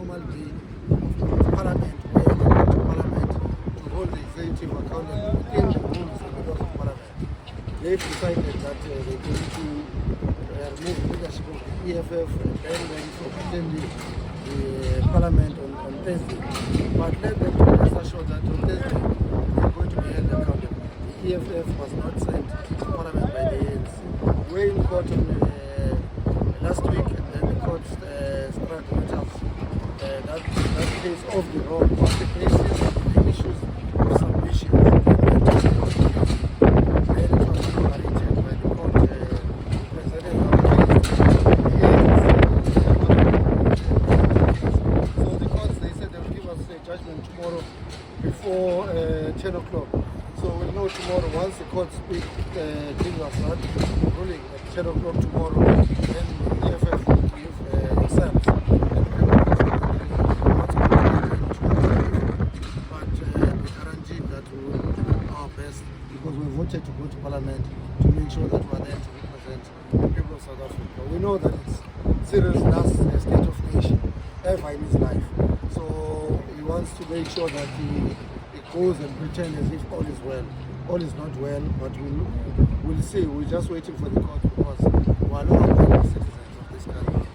normal day of Parliament, where they go to Parliament to hold the executive accountable within the rules and the laws of Parliament. They've decided that they're going to remove leadership of the EFF and ban them from attending the Parliament on Thursday. But let them rest assured that on Thursday they're going to be held accountable. The EFF was not sent to Parliament by the ANC. We're in court on last week, and then the court struck matters that case off the road on the basis of the issues of submission. Then it was overrated by the court presented our case. So the courts, they said they will give us a judgment tomorrow before 10 o'clock. So we'll know tomorrow once the court speak, gives us that ruling at 10 o'clock tomorrow. Then the EFF will give themselves. But we guarantee that we will do our best because we voted to go to Parliament to make sure that we are there to represent the people of South Africa. We know that it's Cyril's last state of nation ever in his life. So he wants to make sure that he goes and pretend as if all is well. All is not well, but we'll see. We're just waiting for the court because we are not citizens of this country.